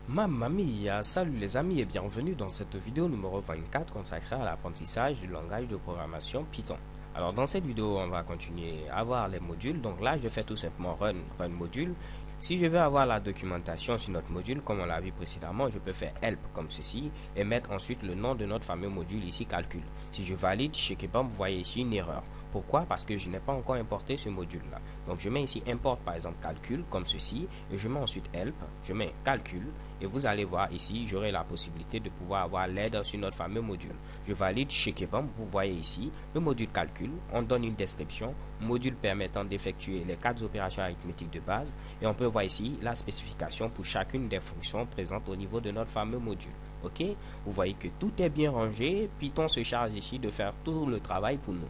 Mamma mia, salut les amis et bienvenue dans cette vidéo numéro 24 consacrée à l'apprentissage du langage de programmation Python. Alors dans cette vidéo, on va continuer à voir les modules. Donc là, je fais tout simplement run module. Si je veux avoir la documentation sur notre module, comme on l'a vu précédemment, je peux faire help comme ceci et mettre ensuite le nom de notre fameux module ici, calcul. Si je valide, chez Kebam, vous voyez ici une erreur. Pourquoi? Parce que je n'ai pas encore importé ce module-là. Donc je mets ici import par exemple calcul comme ceci et je mets ensuite help, je mets calcul et vous allez voir ici, j'aurai la possibilité de pouvoir avoir l'aide sur notre fameux module. Je valide chez Kebam, vous voyez ici le module calcul, on donne une description, module permettant d'effectuer les 4 opérations arithmétiques de base et on peut voir ici la spécification pour chacune des fonctions présentes au niveau de notre fameux module. Ok, vous voyez que tout est bien rangé. Python se charge ici de faire tout le travail pour nous.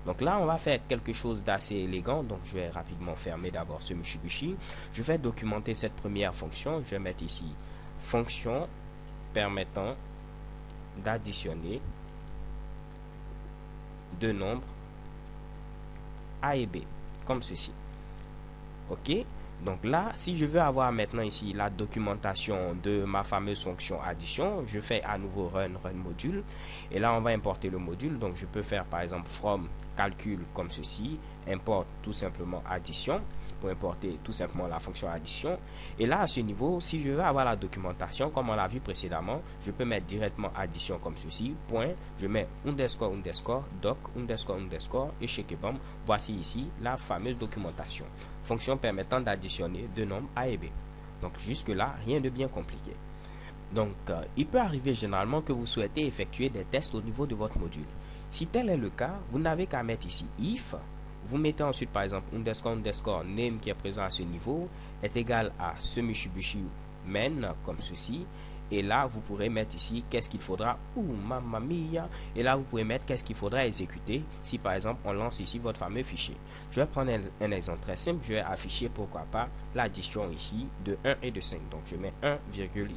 Donc là, on va faire quelque chose d'assez élégant. Donc je vais rapidement fermer d'abord ce Mitsubishi. Je vais documenter cette première fonction. Je vais mettre ici fonction permettant d'additionner deux nombres A et B, comme ceci. Ok. Donc là, si je veux avoir maintenant ici la documentation de ma fameuse fonction addition, je fais à nouveau run module. Et là, on va importer le module. Donc je peux faire par exemple from calcul comme ceci, import tout simplement addition pour importer tout simplement la fonction addition. Et là, à ce niveau, si je veux avoir la documentation, comme on l'a vu précédemment, je peux mettre directement addition comme ceci, point, je mets underscore doc underscore et chez Kebam, voici ici la fameuse documentation. Fonction permettant d'additionner deux nombres A et B. Donc jusque là, rien de bien compliqué. Donc il peut arriver généralement que vous souhaitez effectuer des tests au niveau de votre module. Si tel est le cas, vous n'avez qu'à mettre ici if. Vous mettez ensuite par exemple underscore name qui est présent à ce niveau est égal à ce Mitsubishi main comme ceci. Et là, vous pourrez mettre ici qu'est-ce qu'il faudra. Mamma mia. Et là, vous pourrez mettre qu'est-ce qu'il faudra exécuter si par exemple on lance ici votre fameux fichier. Je vais prendre un exemple très simple. Je vais afficher pourquoi pas l'addition ici de 1 et de 5. Donc je mets 1,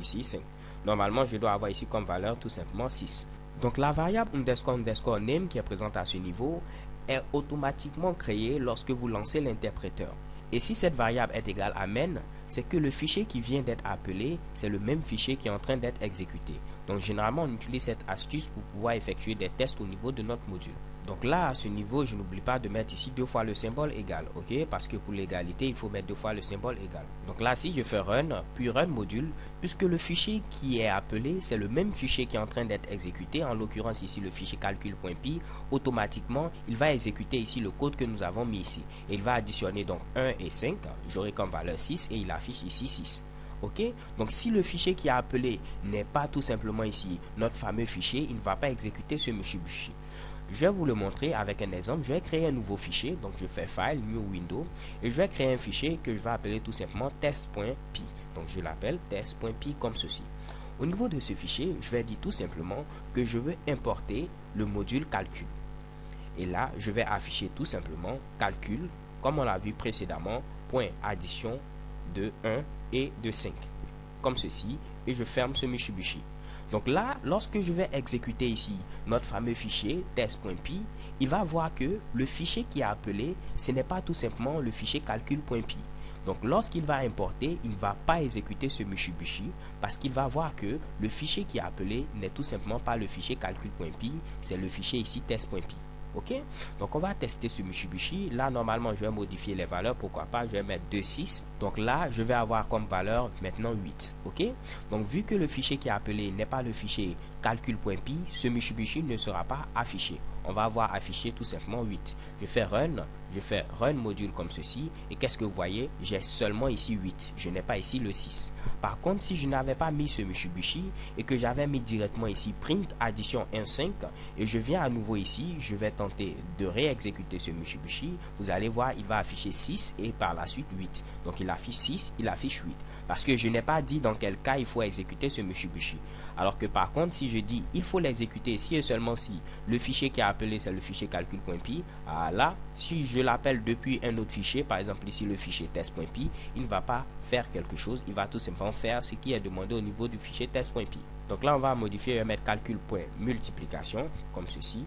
ici 5. Normalement, je dois avoir ici comme valeur tout simplement 6. Donc la variable underscore name qui est présente à ce niveau est automatiquement créée lorsque vous lancez l'interpréteur. Et si cette variable est égale à main, c'est que le fichier qui vient d'être appelé, c'est le même fichier qui est en train d'être exécuté. Donc généralement, on utilise cette astuce pour pouvoir effectuer des tests au niveau de notre module. Donc là, à ce niveau, je n'oublie pas de mettre ici deux fois le symbole égal, ok? Parce que pour l'égalité, il faut mettre deux fois le symbole égal. Donc là, si je fais run, puis run module, puisque le fichier qui est appelé, c'est le même fichier qui est en train d'être exécuté, en l'occurrence ici le fichier calcul.py, automatiquement, il va exécuter ici le code que nous avons mis ici. Et il va additionner donc 1 et 5, j'aurai comme valeur 6 et il affiche ici 6. Ok, donc si le fichier qui est appelé n'est pas tout simplement ici notre fameux fichier, il ne va pas exécuter ce Mitsubishi. Je vais vous le montrer avec un exemple. Je vais créer un nouveau fichier. Donc je fais File, New Window. Et je vais créer un fichier que je vais appeler tout simplement test.py. Donc je l'appelle test.py comme ceci. Au niveau de ce fichier, je vais dire tout simplement que je veux importer le module calcul. Et là, je vais afficher tout simplement calcul, comme on l'a vu précédemment, point addition de 1 et de 5. Comme ceci. Et je ferme ce Mitsubishi. Donc là, lorsque je vais exécuter ici notre fameux fichier test.py, il va voir que le fichier qui est appelé, ce n'est pas tout simplement le fichier calcul.py. Donc lorsqu'il va importer, il ne va pas exécuter ce Mitsubishi parce qu'il va voir que le fichier qui est appelé n'est tout simplement pas le fichier calcul.py, c'est le fichier ici test.py. Ok, donc on va tester ce Mitsubishi. Là normalement je vais modifier les valeurs, pourquoi pas, je vais mettre 2,6. Donc là je vais avoir comme valeur maintenant 8. Ok, donc vu que le fichier qui est appelé n'est pas le fichier calcul.py, ce Mitsubishi ne sera pas affiché. On va avoir affiché tout simplement 8. Je fais run module comme ceci. Et qu'est-ce que vous voyez? J'ai seulement ici 8. Je n'ai pas ici le 6. Par contre, si je n'avais pas mis ce Mitsubishi et que j'avais mis directement ici print addition 1,5 et je viens à nouveau ici, je vais tenter de réexécuter ce Mitsubishi. Vous allez voir, il va afficher 6 et par la suite 8. Donc il affiche 6, il affiche 8. Parce que je n'ai pas dit dans quel cas il faut exécuter ce Mitsubishi. Alors que par contre, si je dis il faut l'exécuter si et seulement si le fichier qui est appelé c'est le fichier calcul.py, là, si je l'appelle depuis un autre fichier, par exemple ici le fichier test.py, il ne va pas faire quelque chose, il va tout simplement faire ce qui est demandé au niveau du fichier test.py. Donc là, on va modifier et mettre calcul.multiplication comme ceci.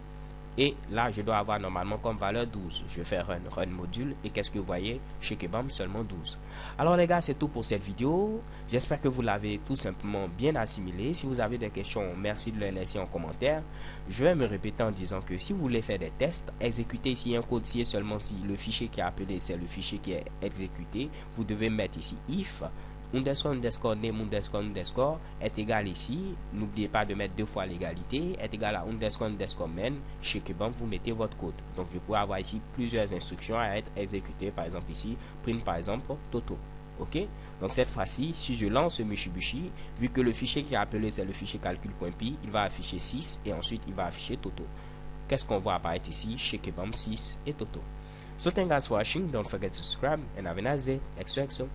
Et là, je dois avoir normalement comme valeur 12. Je vais faire run module. Et qu'est-ce que vous voyez? Chez Kebam, seulement 12. Alors les gars, c'est tout pour cette vidéo. J'espère que vous l'avez tout simplement bien assimilé. Si vous avez des questions, merci de les laisser en commentaire. Je vais me répéter en disant que si vous voulez faire des tests, exécutez ici un code si et seulement si le fichier qui est appelé, c'est le fichier qui est exécuté. Vous devez mettre ici if underscore name underscore est égal ici. N'oubliez pas de mettre deux fois l'égalité. Est égal à underscore main. Chez Kebam, vous mettez votre code. Donc, je pourrais avoir ici plusieurs instructions à être exécutées. Par exemple, ici, print par exemple Toto. Ok, donc cette fois-ci, si je lance ce Mushibushi, vu que le fichier qui est appelé c'est le fichier calcul.py, il va afficher 6 et ensuite il va afficher Toto. Qu'est-ce qu'on voit apparaître ici? Chez Kebam 6 et Toto. So thank you guys for watching. Don't forget to subscribe and have a nice day. XOXO.